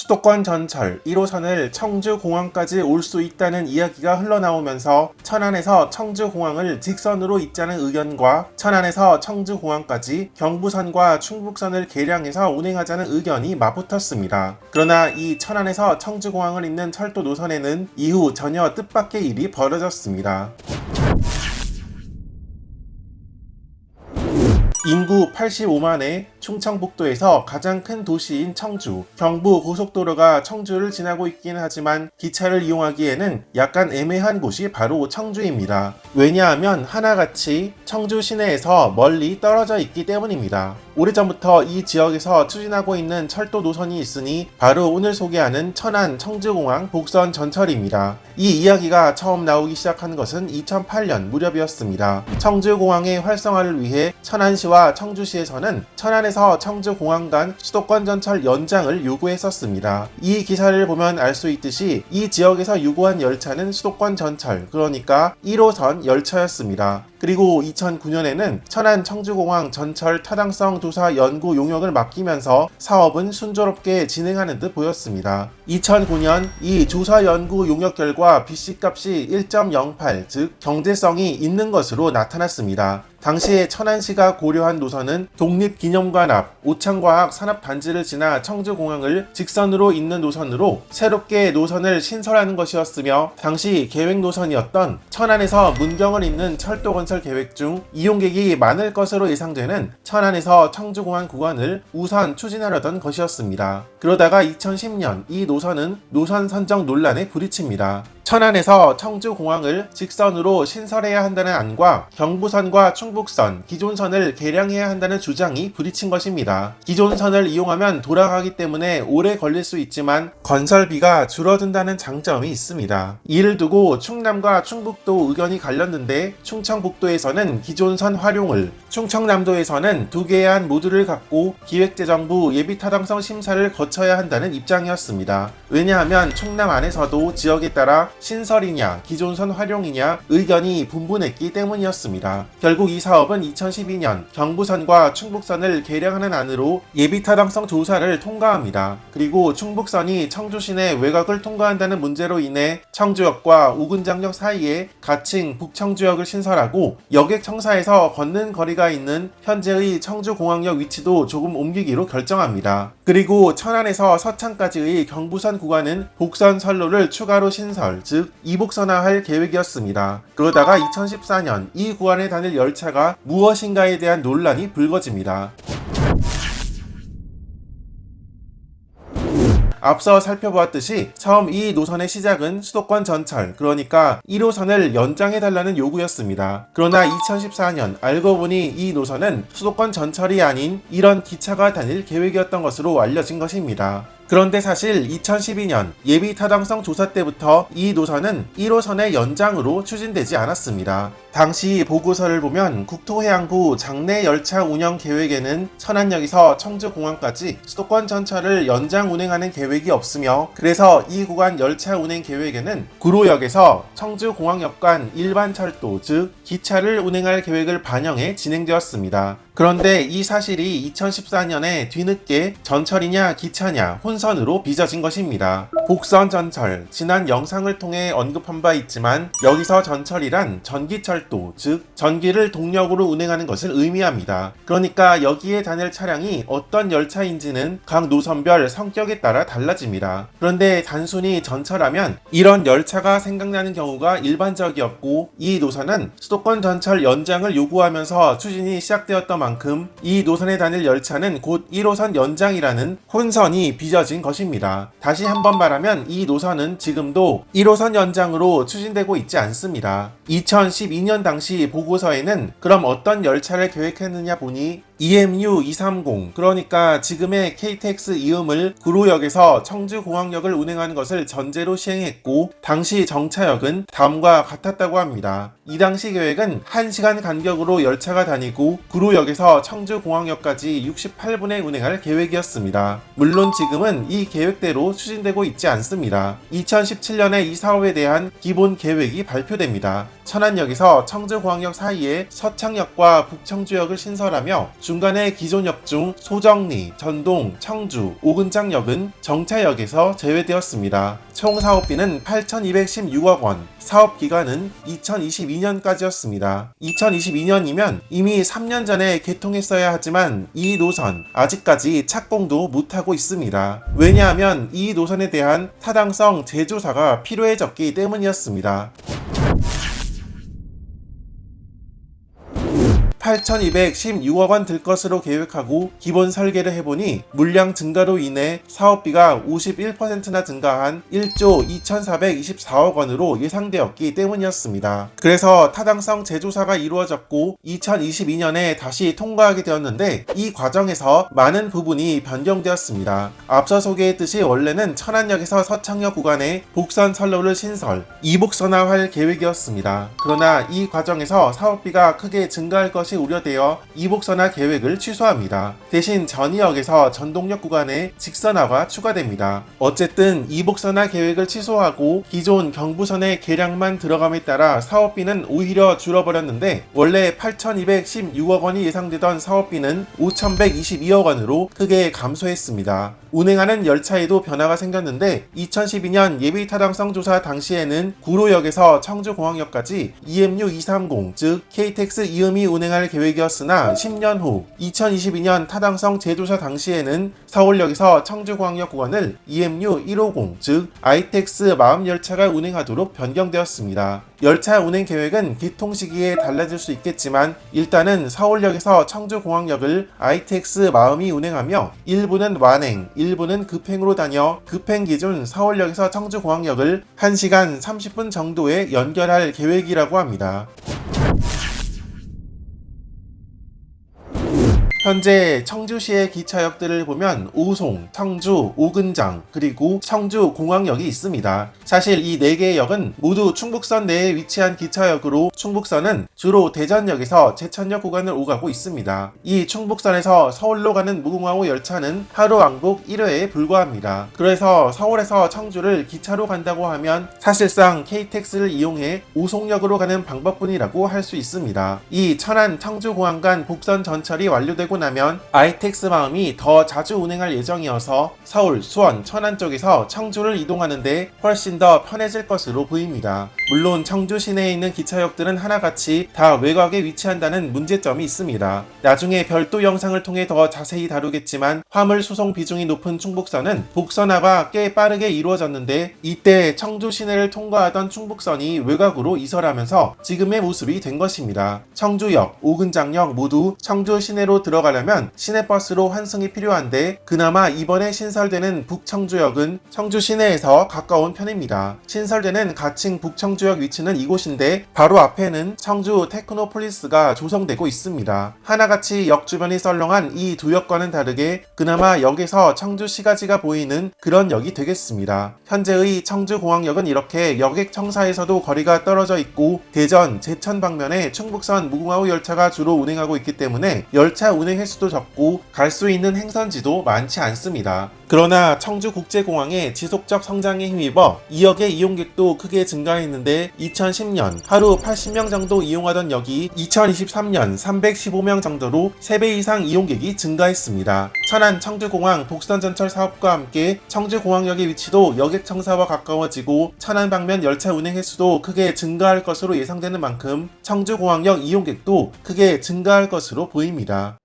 수도권 전철 1호선을 청주공항까지 올 수 있다는 이야기가 흘러나오면서 천안에서 청주공항을 직선으로 잇자는 의견과 천안에서 청주공항까지 경부선과 충북선을 개량해서 운행하자는 의견이 맞붙었습니다. 그러나 이 천안에서 청주공항을 잇는 철도 노선에는 이후 전혀 뜻밖의 일이 벌어졌습니다. 인구 85만의 충청북도에서 가장 큰 도시인 청주, 경부고속도로가 청주를 지나고 있긴 하지만 기차를 이용하기에는 약간 애매한 곳이 바로 청주입니다. 왜냐하면 하나같이 청주 시내에서 멀리 떨어져 있기 때문입니다. 오래전부터 이 지역에서 추진하고 있는 철도 노선이 있으니 바로 오늘 소개하는 천안 청주공항 복선 전철입니다. 이 이야기가 처음 나오기 시작한 것은 2008년 무렵이었습니다. 청주공항의 활성화를 위해 천안시와 청주시에서는 천안에서 청주공항 간 수도권 전철 연장을 요구했었습니다. 이 기사를 보면 알 수 있듯이 이 지역에서 요구한 열차는 수도권 전철, 그러니까 1호선 열차였습니다. 그리고 2009년에는 천안 청주공항 전철 타당성 조사 연구 용역을 맡기면서 사업은 순조롭게 진행하는 듯 보였습니다. 2009년 이 조사 연구 용역 결과 BC값이 1.08, 즉 경제성이 있는 것으로 나타났습니다. 당시에 천안시가 고려한 노선은 독립기념관 앞 오창과학 산업단지를 지나 청주공항을 직선으로 잇는 노선으로 새롭게 노선을 신설하는 것이었으며, 당시 계획 노선이었던 천안에서 문경을 잇는 철도 건설 계획 중 이용객이 많을 것으로 예상되는 천안에서 청주공항 구간을 우선 추진하려던 것이었습니다. 그러다가 2010년 이 노선은 노선 선정 논란에 부딪힙니다. 천안에서 청주공항을 직선으로 신설해야 한다는 안과 경부선과 충북선, 기존선을 개량해야 한다는 주장이 부딪힌 것입니다. 기존선을 이용하면 돌아가기 때문에 오래 걸릴 수 있지만 건설비가 줄어든다는 장점이 있습니다. 이를 두고 충남과 충북도 의견이 갈렸는데, 충청북도에서는 기존선 활용을, 충청남도에서는 두 개의 안 모두를 갖고 기획재정부 예비타당성 심사를 거쳐야 한다는 입장이었습니다. 왜냐하면 충남 안에서도 지역에 따라 신설이냐 기존선 활용이냐 의견이 분분했기 때문이었습니다. 결국 이 사업은 2012년 경부선과 충북선을 개량하는 안으로 예비타당성 조사를 통과합니다. 그리고 충북선이 청주시내 외곽을 통과한다는 문제로 인해 청주역과 우군장역 사이에 가칭 북청주역을 신설하고 여객 청사에서 걷는 거리가 있는 현재의 청주공항역 위치도 조금 옮기기로 결정합니다. 그리고 천안에서 서창까지의 경부선 구간은 복선 선로를 추가로 신설, 즉 이복선화할 계획이었습니다. 그러다가 2014년 이 구간에 다닐 열차가 무엇인가에 대한 논란이 불거집니다. 앞서 살펴보았듯이 처음 이 노선의 시작은 수도권 전철, 그러니까 1호선을 연장해달라는 요구였습니다. 그러나 2014년 알고 보니 이 노선은 수도권 전철이 아닌 이런 기차가 다닐 계획이었던 것으로 알려진 것입니다. 그런데 사실 2012년 예비타당성 조사 때부터 이 노선은 1호선의 연장으로 추진되지 않았습니다. 당시 보고서를 보면 국토해양부 장내 열차 운영 계획에는 천안역에서 청주공항까지 수도권 전철을 연장 운행하는 계획이 없으며, 그래서 이 구간 열차 운행 계획에는 구로역에서 청주공항역 간 일반 철도, 즉 기차를 운행할 계획을 반영해 진행되었습니다. 그런데 이 사실이 2014년에 뒤늦게 전철이냐 기차냐 혼선으로 빚어진 것입니다. 복선 전철, 지난 영상을 통해 언급한 바 있지만 여기서 전철이란 전기철도, 즉 전기를 동력으로 운행하는 것을 의미합니다. 그러니까 여기에 다닐 차량이 어떤 열차인지는 각 노선별 성격에 따라 달라집니다. 그런데 단순히 전철하면 이런 열차가 생각나는 경우가 일반적이었고, 이 노선은 수도권 전철 연장을 요구하면서 추진이 시작되었던 만큼 이 노선에 다닐 열차는 곧 1호선 연장이라는 혼선이 빚어진 것입니다. 다시 한번 말하면 이 노선은 지금도 1호선 연장으로 추진되고 있지 않습니다. 2012년 당시 보고서에는 그럼 어떤 열차를 계획했느냐 보니 EMU 230, 그러니까 지금의 KTX 이음을 구로역에서 청주공항역을 운행하는 것을 전제로 시행했고, 당시 정차역은 다음과 같았다고 합니다. 이 당시 계획은 1시간 간격으로 열차가 다니고 구로역에서 청주공항역까지 68분에 운행할 계획이었습니다. 물론 지금은 이 계획대로 추진되고 있지 않습니다. 2017년에 이 사업에 대한 기본 계획이 발표됩니다. 천안역에서 청주공항역 사이에 서창역과 북청주역을 신설하며 중간에 기존 역 중 소정리, 전동, 청주, 오근장역은 정차역에서 제외되었습니다. 총 사업비는 8,216억 원, 사업 기간은 2022년까지였습니다. 2022년이면 이미 3년 전에 개통했어야 하지만 이 노선 아직까지 착공도 못하고 있습니다. 왜냐하면 이 노선에 대한 타당성 재조사가 필요해졌기 때문이었습니다. 8,216억 원 들 것으로 계획하고 기본 설계를 해보니 물량 증가로 인해 사업비가 51%나 증가한 1조 2,424억 원으로 예상되었기 때문이었습니다. 그래서 타당성 재조사가 이루어졌고 2022년에 다시 통과하게 되었는데 이 과정에서 많은 부분이 변경되었습니다. 앞서 소개했듯이 원래는 천안역에서 서창역 구간에 복선 선로를 신설, 이복선화할 계획이었습니다. 그러나 이 과정에서 사업비가 크게 증가할 것이 우려되어 이복선화 계획을 취소합니다. 대신 전이역에서 전동역 구간에 직선화가 추가됩니다. 어쨌든 이복선화 계획을 취소하고 기존 경부선의 개량만 들어감에 따라 사업비는 오히려 줄어버렸는데 원래 8,216억 원이 예상되던 사업비는 5,122억 원으로 크게 감소했습니다. 운행하는 열차에도 변화가 생겼는데 2012년 예비 타당성 조사 당시에는 구로역에서 청주공항역까지 EMU 230, 즉 KTX 이음이 운행할 계획이었으나 10년 후 2022년 타당성 재조사 당시에는 서울역에서 청주공항역 구간을 EMU 150, 즉 ITX 마음열차가 운행하도록 변경되었습니다. 열차 운행 계획은 개통 시기에 달라질 수 있겠지만 일단은 서울역에서 청주공항역을 ITX 마음이 운행하며 일부는 완행, 일부는 급행으로 다녀 급행 기준 서울역에서 청주공항역을 1시간 30분 정도에 연결할 계획이라고 합니다. 현재 청주시의 기차역들을 보면 오송, 청주, 오근장, 그리고 청주공항역이 있습니다. 사실 이 4개의 역은 모두 충북선 내에 위치한 기차역으로 충북선은 주로 대전역에서 제천역 구간을 오가고 있습니다. 이 충북선에서 서울로 가는 무궁화호 열차는 하루 왕복 1회에 불과합니다. 그래서 서울에서 청주를 기차로 간다고 하면 사실상 KTX를 이용해 오송역으로 가는 방법뿐이라고 할 수 있습니다. 이 천안 청주공항 간 복선 전철이 완료되고 나면 ITX 마음이 더 자주 운행할 예정이어서 서울, 수원, 천안 쪽에서 청주를 이동하는데 훨씬 더 편해질 것으로 보입니다. 물론 청주 시내에 있는 기차역들은 하나같이 다 외곽에 위치한다는 문제점이 있습니다. 나중에 별도 영상을 통해 더 자세히 다루겠지만 화물 수송 비중이 높은 충북선은 복선화가 꽤 빠르게 이루어졌는데 이때 청주 시내를 통과하던 충북선이 외곽으로 이설하면서 지금의 모습이 된 것입니다. 청주역, 오근장역 모두 청주 시내로 들어가려면 시내버스로 환승이 필요한데 그나마 이번에 신설되는 북청주역은 청주 시내에서 가까운 편입니다. 신설되는 가칭 북청주역 위치는 이곳인데 바로 앞에는 청주 테크노폴리스가 조성되고 있습니다. 하나같이 역 주변이 썰렁한 이 두 역과는 다르게 그나마 역에서 청주 시가지가 보이는 그런 역이 되겠습니다. 현재의 청주공항역은 이렇게 여객 청사에서도 거리가 떨어져 있고 대전, 제천 방면에 충북선 무궁화호 열차가 주로 운행하고 있기 때문에 열차 운행 횟수도 적고 갈 수 있는 행선지도 많지 않습니다. 그러나 청주국제공항의 지속적 성장에 힘입어 이 역의 이용객도 크게 증가했는데 2010년 하루 80명 정도 이용하던 역이 2023년 315명 정도로 3배 이상 이용객이 증가했습니다. 천안 청주공항 복선전철 사업과 함께 청주공항역의 위치도 여객청사와 가까워지고 천안 방면 열차 운행 횟수도 크게 증가할 것으로 예상되는 만큼 청주공항역 이용객도 크게 증가할 것으로 보입니다.